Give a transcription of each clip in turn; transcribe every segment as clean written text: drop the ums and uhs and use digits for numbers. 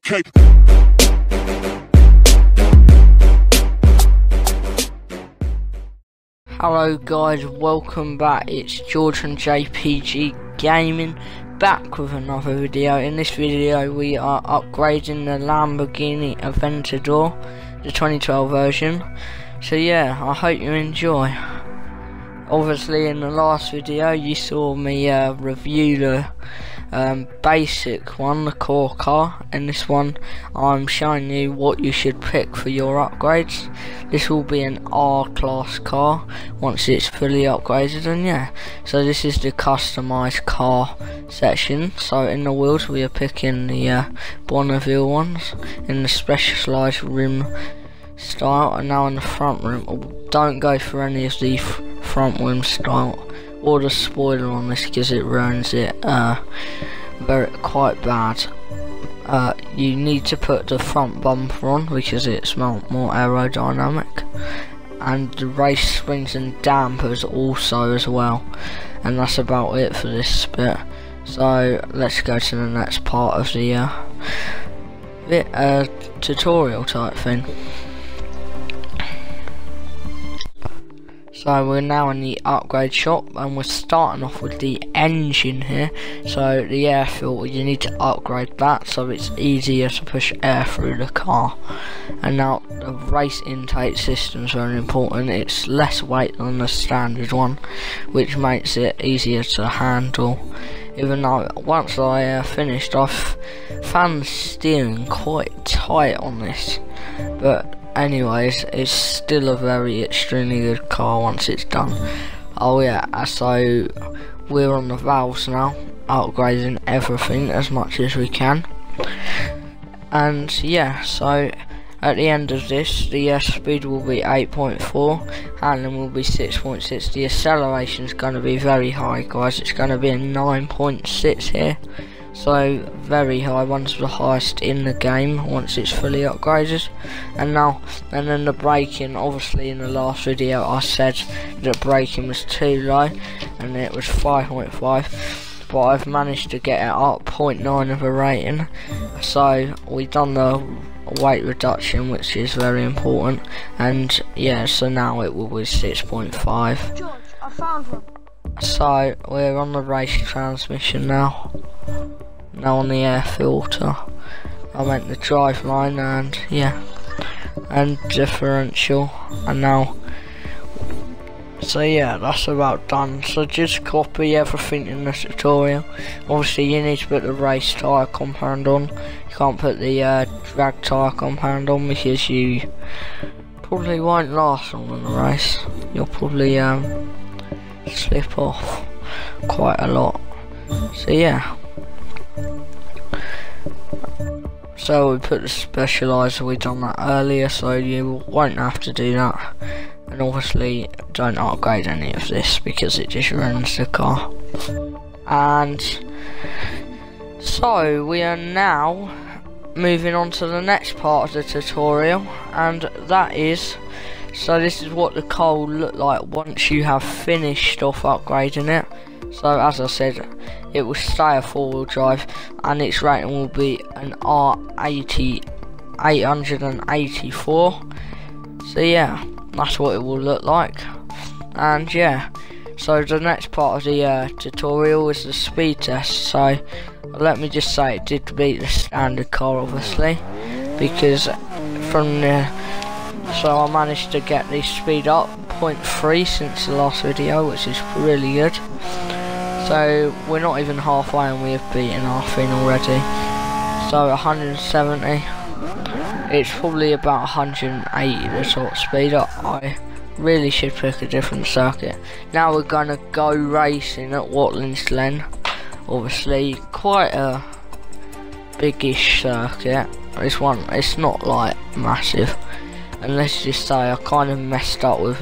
Okay. Hello guys, welcome back. It's George from JPG Gaming, back with another video. In this video we are upgrading the Lamborghini Aventador, the 2012 version. So yeah, I hope you enjoy. Obviously in the last video you saw me review the basic one, the core car. In this one I'm showing you what you should pick for your upgrades. This will be an R-class car once it's fully upgraded, and yeah, so this is the customized car section. So in the wheels we are picking the Bonneville ones in the specialised rim style, and now in the front rim, don't go for any of the front rim style or the spoiler on this because it ruins it quite bad. You need to put the front bumper on because it's more aerodynamic, and the race springs and dampers also as well, and that's about it for this bit. So let's go to the next part of the tutorial type thing. So we're now in the upgrade shop and we're starting off with the engine here. So the air filter, you need to upgrade that so it's easier to push air through the car. And now the race intake system is very important. It's less weight than the standard one, which makes it easier to handle. Even though once I finished, I've found the steering quite tight on this, but anyways, it's still a very extremely good car once it's done. Oh yeah, so we're on the valves now, upgrading everything as much as we can. And yeah, so at the end of this, the speed will be 8.4, handling will be 6.6. The acceleration is going to be very high, guys. It's going to be a 9.6 here. So very high, one of the highest in the game once it's fully upgraded. And then the braking, obviously in the last video I said that braking was too low and it was 5.5, but I've managed to get it up 0.9 of a rating. So we've done the weight reduction, which is very important, and yeah, so now it will be 6.5. George, I found one. So we're on the race transmission now. Now on the air filter, I meant the drive line, and yeah, and differential, and now, so yeah, that's about done. So just copy everything in the tutorial. Obviously you need to put the race tyre compound on. You can't put the drag tyre compound on because you probably won't last long in the race. You'll probably slip off quite a lot. So yeah. So we put the specialiser, we done that earlier, so you won't have to do that. And obviously don't upgrade any of this because it just ruins the car. And so we are now moving on to the next part of the tutorial, and that is, so this is what the car will look like once you have finished off upgrading it. So as I said, it will stay a 4-wheel drive and its rating will be an R80 884. So yeah, that's what it will look like. And yeah, so the next part of the tutorial is the speed test. So let me just say, it did beat the standard car obviously, because from the, so I managed to get the speed up 0.3 since the last video, which is really good. So we're not even halfway and we have beaten our thing already. So 170, it's probably about 180 the top speed up. I really should pick a different circuit. Now we're gonna go racing at Watling's Glen. Obviously quite a biggish circuit. It's not like massive. And let's just say I kind of messed up with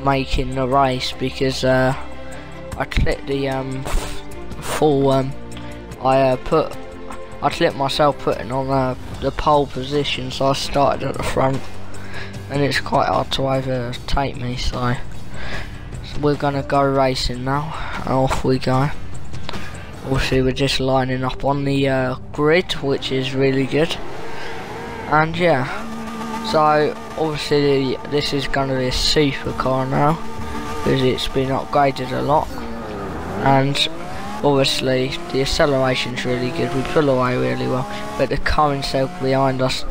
making the race because I clipped the I clipped myself putting on the pole position, so I started at the front, and it's quite hard to overtake me. So we're gonna go racing now, and off we go. obviously we're just lining up on the grid, which is really good. And yeah, so obviously this is going to be a supercar now, because it's been upgraded a lot. And obviously the acceleration's really good, we pull away really well, but the car instead behind us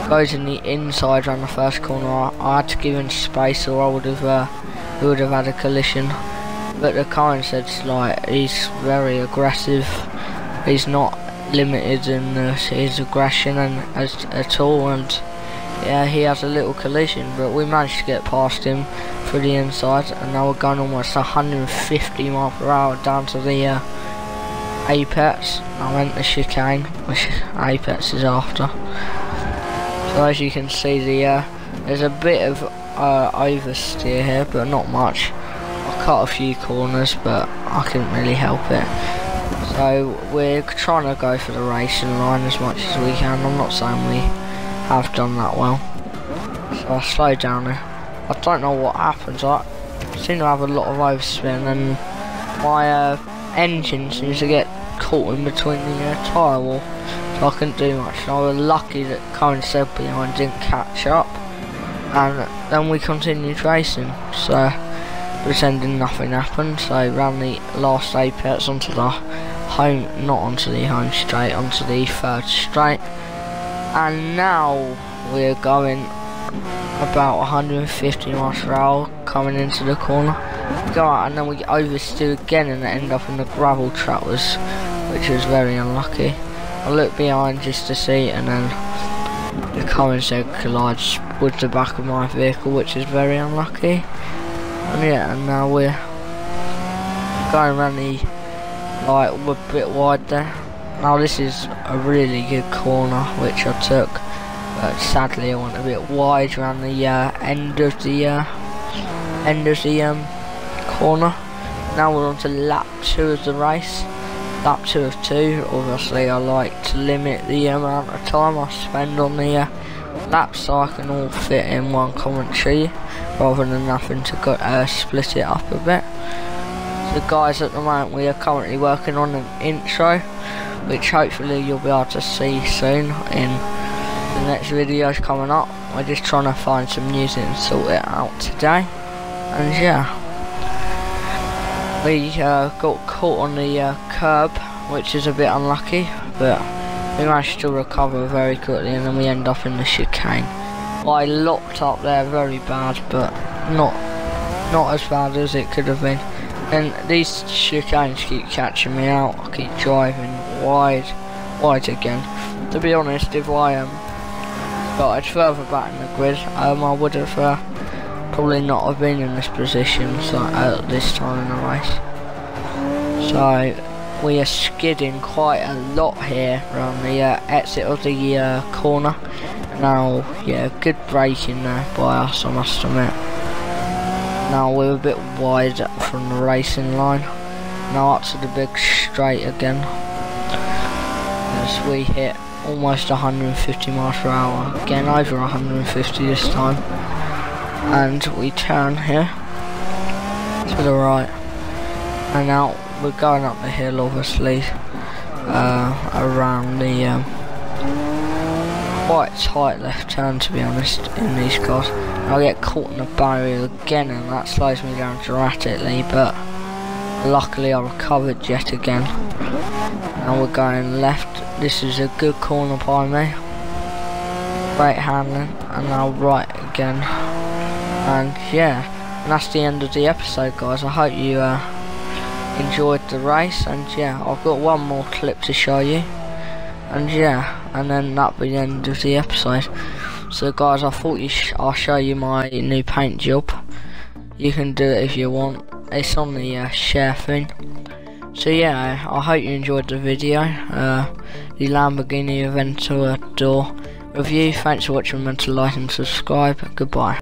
goes in the inside around the first corner. I had to give him space or I would have had a collision. But the car instead's like, he's very aggressive, he's not limited in his aggression at all, and yeah, he has a little collision, but we managed to get past him through the inside, and now we're going almost 150 miles per hour down to the apex. I went the chicane, which apex is after. So as you can see, there's a bit of oversteer here, but not much. I cut a few corners, but I couldn't really help it. So we're trying to go for the racing line as much as we can. I'm not saying we have done that well. So I slowed down there. I don't know what happens. I seem to have a lot of overspin, and my engine seems to get caught in between the tyre wall, so I couldn't do much. And I was lucky that Cohen said behind didn't catch up, and then we continued racing. So pretending nothing happened. So ran the last apex onto the home, not onto the home straight, onto the third straight, and now we're going about 150 miles per hour coming into the corner. We go out and then we oversteer again and end up in the gravel trap, which was very unlucky. I looked behind just to see, and then the car instead collides with the back of my vehicle, which is very unlucky. And yeah, and now we're going around the, like, we're a bit wide there. Now this is a really good corner which I took, but sadly I went a bit wide around the end of the corner. Now we're on to lap 2 of the race. Lap 2 of 2. Obviously I like to limit the amount of time I spend on the laps so I can all fit in one commentary, rather than having to go, split it up a bit. So guys, at the moment we are currently working on an intro, which hopefully you'll be able to see soon in the next videos coming up. We're just trying to find some music and sort it out today. And yeah, we got caught on the curb, which is a bit unlucky, but we managed to recover very quickly, and then we end up in the chicane. I locked up there very bad, but not as bad as it could have been. And these chicanes keep catching me out. I keep driving wide again. To be honest, if I started further back in the grid, I would have probably not have been in this position at this time in the race. So we are skidding quite a lot here around the exit of the corner. Now, yeah, good braking there by us, I must admit. Now we're a bit wide from the racing line. Now up to the big straight again, as we hit almost 150 miles per hour, again over 150 this time, and we turn here to the right, and now we're going up the hill, obviously, around the quite tight left turn, to be honest, in these cars. I get caught in the barrier again, and that slows me down dramatically, but luckily I recovered yet again. Now we're going left. This is a good corner by me, great handling, and now right again. And yeah, and that's the end of the episode, guys. I hope you enjoyed the race, and yeah, I've got one more clip to show you, and yeah, and then that'll be the end of the episode. So guys, I thought I'll show you my new paint job. You can do it if you want, it's on the share thing. So yeah, I hope you enjoyed the video, the Lamborghini Aventador review. Thanks for watching, remember to like and subscribe. Goodbye.